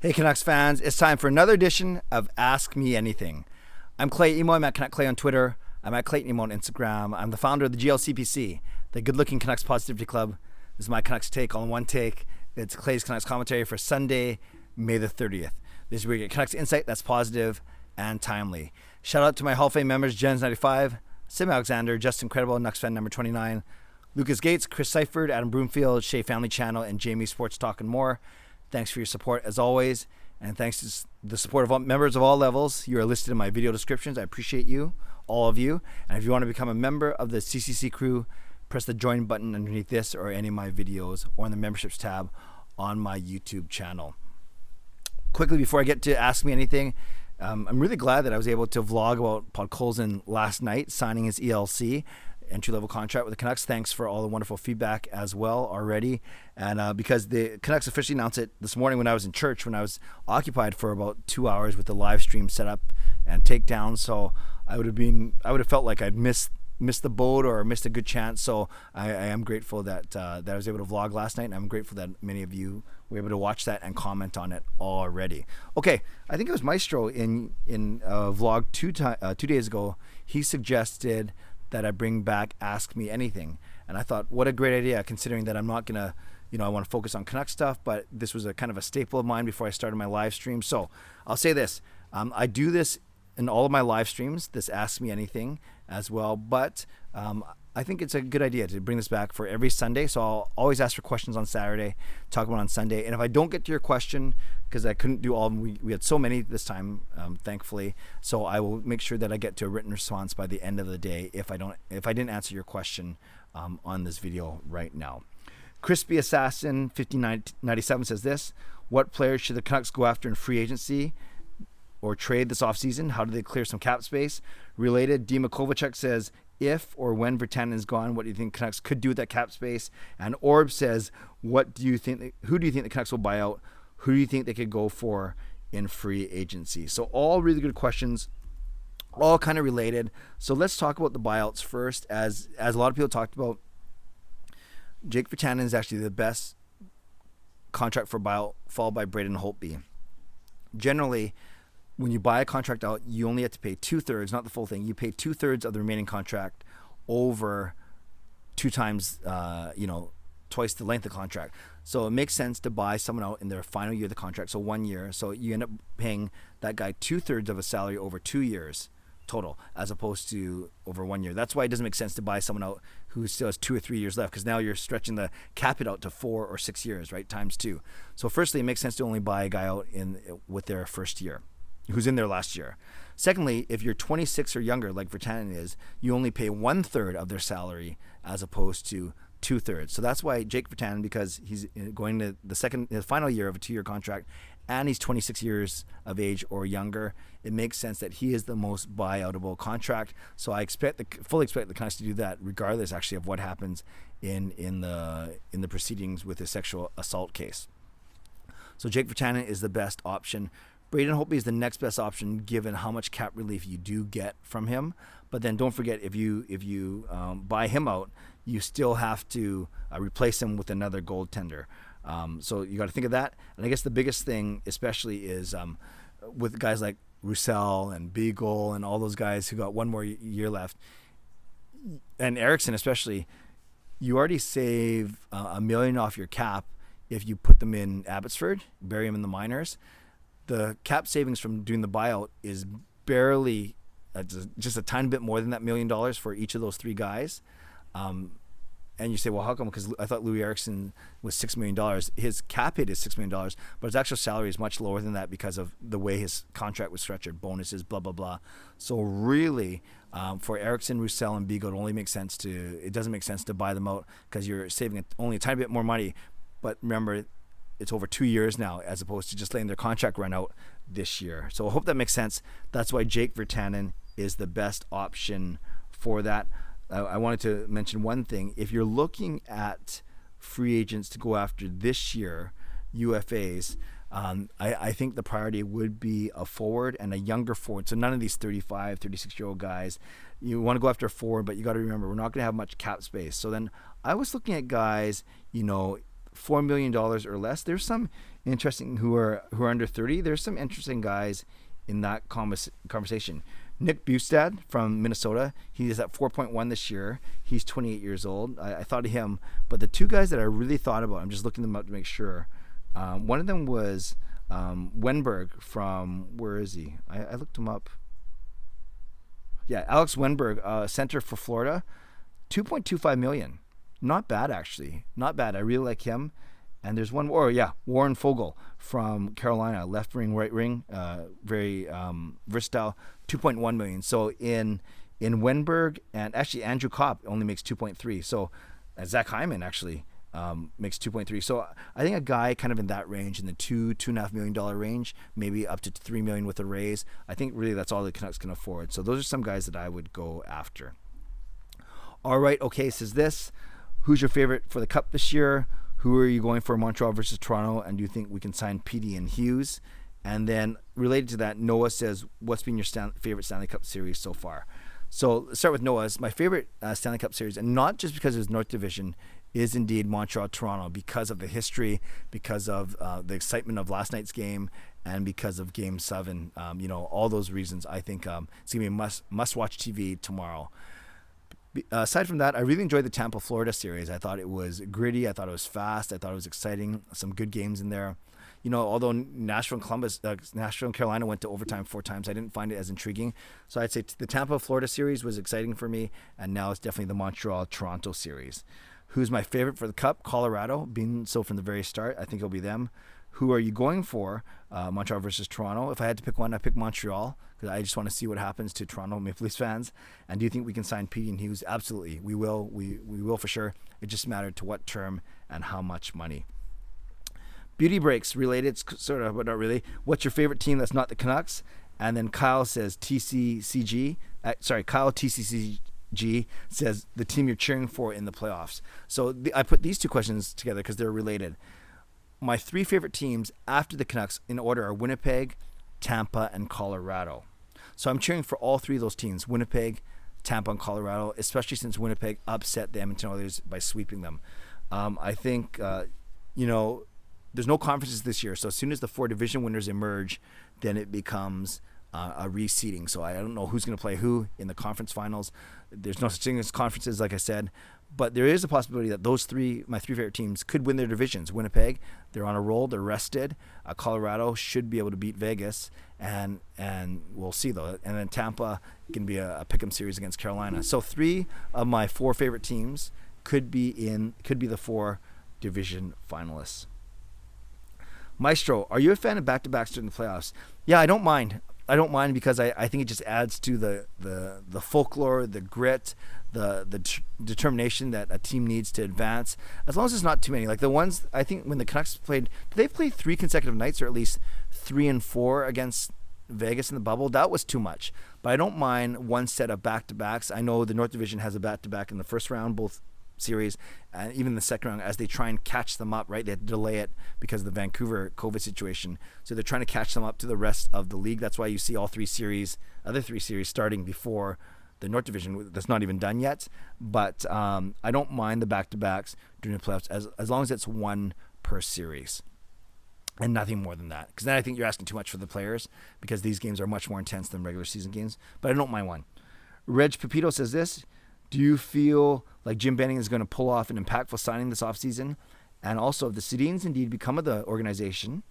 Hey Canucks fans, it's time for another edition of Ask Me Anything. I'm Clay Emo, I'm at Canuck Clay on Twitter, I'm at Clayton Emo on Instagram, I'm the founder of the GLCPC, the Good Looking Canucks Positivity Club. This is my Canucks take all in one take. It's Clay's Canucks commentary for Sunday, May the 30th. This is where you get Canucks insight that's positive and timely. Shout out to my Hall of Fame members, Jens95, Sim Alexander, Justin Credible, Nucks fan number 29, Lucas Gates, Chris Seifert, Adam Broomfield, Shea Family Channel, and Jamie Sports Talk and more. Thanks for your support as always, and thanks to the support of all members of all levels. You are listed in my video descriptions. I appreciate you, all of you. And if you want to become a member of the CCC crew, press the join button underneath this or any of my videos or in the memberships tab on my YouTube channel. Quickly before I get to Ask Me Anything, I'm really glad that I was able to vlog about Podkolzin last night signing his ELC, entry-level contract with the Canucks. Thanks for all the wonderful feedback as well already. And because the Canucks officially announced it this morning when I was in church, when I was occupied for about 2 hours with the live stream setup and takedown. So I would have felt like I'd missed the boat or missed a good chance. So I am grateful that I was able to vlog last night, and I'm grateful that many of you were able to watch that and comment on it already. Okay, I think it was Maestro in vlog 2 days ago. He suggested that I bring back Ask Me Anything. And I thought, what a great idea, considering that I'm not going to, I want to focus on Canuck stuff, but this was a kind of a staple of mine before I started my live stream. So I'll say this, I do this in all of my live streams, this Ask Me Anything as well, but I think it's a good idea to bring this back for every Sunday. So I'll always ask for questions on Saturday, talk about it on Sunday. And if I don't get to your question, because I couldn't do all of them, we had so many this time, thankfully. So I will make sure that I get to a written response by the end of the day if I didn't answer your question on this video right now. Crispy Assassin 1597 says this: what players should the Canucks go after in free agency or trade this offseason? How do they clear some cap space? Related, Dima Kovacic says, if or when Virtanen is gone, what do you think Canucks could do with that cap space? And Orb says, who do you think the Canucks will buy out? Who do you think they could go for in free agency? So all really good questions, all kind of related. So let's talk about the buyouts first. As a lot of people talked about, Jake Virtanen is actually the best contract for buyout, followed by Braden Holtby. Generally, when you buy a contract out, you only have to pay 2/3, not the full thing. You pay 2/3 of the remaining contract over 2 times, twice the length of the contract. So it makes sense to buy someone out in their final year of the contract, so 1 year. So you end up paying that guy 2/3 of a salary over 2 years total, as opposed to over 1 year. That's why it doesn't make sense to buy someone out who still has 2 or 3 years left, because now you're stretching the cap it out to 4 or 6 years, right? Times 2. So firstly, it makes sense to only buy a guy out with their first year, who's in their last year. Secondly, if you're 26 or younger, like Virtanen is, you only pay 1/3 of their salary as opposed to 2/3. So that's why Jake Virtanen, because he's going to the final year of a 2-year contract, and he's 26 years of age or younger, it makes sense that he is the most buyoutable contract. So I fully expect the Canucks to do that, regardless actually of what happens in the proceedings with his sexual assault case. So Jake Virtanen is the best option. Braden Holtby is the next best option, given how much cap relief you do get from him. But then don't forget, if you buy him out, you still have to replace him with another goaltender. So you got to think of that. And I guess the biggest thing, especially, is with guys like Roussel and Beagle and all those guys who got 1 more year left, and Eriksson especially, you already save $1 million off your cap if you put them in Abbotsford, bury them in the minors. The cap savings from doing the buyout is barely just a tiny bit more than that $1 million for each of those 3 guys. And you say, well, how come? Because I thought Louis Eriksson was $6 million. His cap hit is $6 million, but his actual salary is much lower than that because of the way his contract was structured, bonuses, blah, blah, blah. So really, for Eriksson, Roussel, and Beagle, it doesn't make sense to buy them out, because you're saving only a tiny bit more money. But remember, it's over 2 years now, as opposed to just letting their contract run out this year. So I hope that makes sense. That's why Jake Virtanen is the best option for that. I wanted to mention one thing. If you're looking at free agents to go after this year, UFAs, I think the priority would be a forward and a younger forward. So none of these 35, 36-year-old guys. You want to go after a forward, but you got to remember, we're not going to have much cap space. So then I was looking at guys, $4 million or less. There's some interesting who are under 30. There's some interesting guys in that conversation. Nick Bustad from Minnesota, he is at 4.1 this year. He's 28 years old. I thought of him, but the two guys that I really thought about, I'm just looking them up to make sure. One of them was Wenberg from, where is he? I looked him up. Yeah, Alex Wenberg, center for Florida, 2.25 million. Not bad, actually. Not bad. I really like him. And there's one more. Yeah, Warren Fogle from Carolina, left wing, right wing, very versatile, 2.1 million. So in Wenberg, and actually Andrew Kopp only makes 2.3. So Zach Hyman actually makes 2.3. So I think a guy kind of in that range, in the $2.5 million range, maybe up to $3 million with a raise. I think really that's all the Canucks can afford. So those are some guys that I would go after. All right, okay, says this. Who's your favorite for the Cup this year? Who are you going for, Montreal versus Toronto? And do you think we can sign Petey and Hughes? And then related to that, Noah says, what's been your favorite Stanley Cup series so far? So let's start with Noah's. My favorite Stanley Cup series, and not just because it was North Division, is indeed Montreal-Toronto, because of the history, because of the excitement of last night's game, and because of Game 7. All those reasons, I think it's going to be a must-watch TV tomorrow. Aside from that, I really enjoyed the Tampa-Florida series. I thought it was gritty. I thought it was fast. I thought it was exciting. Some good games in there. Although Nashville and Carolina went to overtime 4 times, I didn't find it as intriguing. So I'd say the Tampa-Florida series was exciting for me, and now it's definitely the Montreal-Toronto series. Who's my favorite for the Cup? Colorado, being so from the very start. I think it'll be them. Who are you going for? Montreal versus Toronto. If I had to pick one, I'd pick Montreal, because I just want to see what happens to Toronto Maple Leafs fans. And do you think we can sign Petey and Hughes? Absolutely. We will. We will for sure. It just mattered to what term and how much money. Beauty breaks related, sort of, but not really. What's your favorite team that's not the Canucks? And then Kyle says TCCG. Kyle TCCG says the team you're cheering for in the playoffs. So I put these two questions together because they're related. My 3 favorite teams after the Canucks in order are Winnipeg, Tampa, and Colorado. So I'm cheering for all 3 of those teams, Winnipeg, Tampa, and Colorado, especially since Winnipeg upset the Edmonton Oilers by sweeping them. I think, there's no conferences this year, so as soon as the 4 division winners emerge, then it becomes a reseeding. So I don't know who's going to play who in the conference finals. There's no such thing as conferences, like I said. But there is a possibility that those 3, my 3 favorite teams, could win their divisions. Winnipeg, they're on a roll, they're rested. Colorado should be able to beat Vegas, and we'll see though. And then Tampa can be a pick'em series against Carolina. So 3 of my 4 favorite teams could be the 4 division finalists. Maestro, are you a fan of back-to-backs during the playoffs? Yeah, I don't mind. Because I think it just adds to the folklore, the grit, the determination that a team needs to advance. As long as it's not too many. Like the ones, I think when the Canucks played, did they play 3 consecutive nights, or at least 3 and 4 against Vegas in the bubble? That was too much. But I don't mind one set of back-to-backs. I know the North Division has a back-to-back in the first round, both series, and even the second round, as they try and catch them up, right? They had to delay it because of the Vancouver COVID situation. So they're trying to catch them up to the rest of the league. That's why you see all 3 series, other 3 series starting before the North Division. That's not even done yet. But I don't mind the back-to-backs during the playoffs as long as it's 1 per series and nothing more than that. Because then I think you're asking too much for the players, because these games are much more intense than regular season games. But I don't mind 1. Reg Pepito says this. Do you feel like Jim Benning is going to pull off an impactful signing this offseason? And also, if the Sedins indeed become of the organization,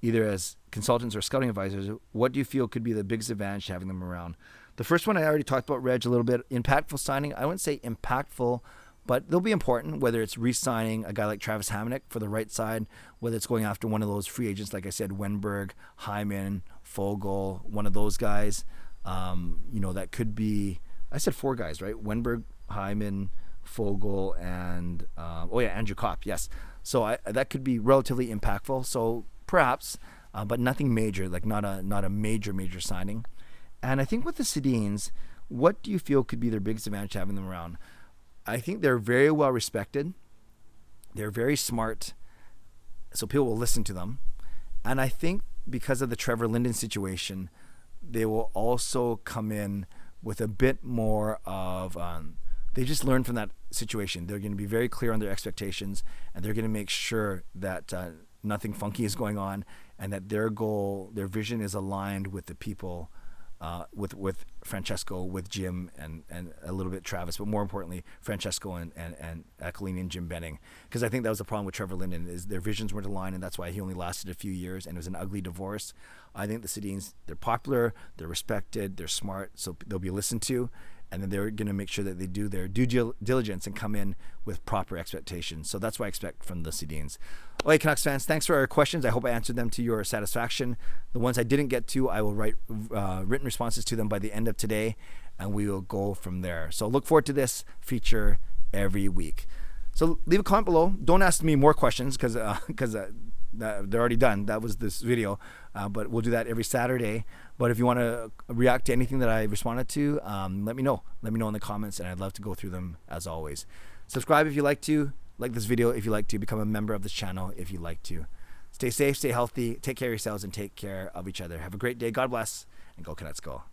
either as consultants or scouting advisors, what do you feel could be the biggest advantage to having them around? The first one I already talked about, Reg, a little bit. Impactful signing. I wouldn't say impactful, but they'll be important, whether it's re-signing a guy like Travis Hamonic for the right side, whether it's going after one of those free agents, like I said, Wenberg, Hyman, Fogle, one of those guys. That could be... I said 4 guys, right? Wenberg, Hyman, Fogle, and Andrew Kopp. Yes, so that could be relatively impactful. So perhaps, but nothing major, like not a major signing. And I think with the Sedins, what do you feel could be their biggest advantage having them around? I think they're very well respected. They're very smart, so people will listen to them. And I think because of the Trevor Linden situation, they will also come in with a bit more of they just learned from that situation. They're going to be very clear on their expectations, and they're going to make sure that nothing funky is going on, and that their goal, their vision is aligned with the people, with Francesco, with Jim, and a little bit Travis, but more importantly, Francesco and Echelini and Jim Benning. Because I think that was the problem with Trevor Linden, is their visions weren't aligned, and that's why he only lasted a few years, and it was an ugly divorce. I think the Sedins, they're popular, they're respected, they're smart, so they'll be listened to, and then they're going to make sure that they do their due diligence and come in with proper expectations. So that's what I expect from the Sedins. Okay, Canucks fans, thanks for our questions. I hope I answered them to your satisfaction. The ones I didn't get to, I will write written responses to them by the end of today, and we will go from there. So look forward to this feature every week. So leave a comment below. Don't ask me more questions because they're already done. That was this video, but we'll do that every Saturday. But if you want to react to anything that I responded to, let me know. Let me know in the comments, and I'd love to go through them as always. Subscribe if you like to. Like this video if you like to. Become a member of this channel if you like to. Stay safe, stay healthy, take care of yourselves, and take care of each other. Have a great day. God bless, and go Canucks go.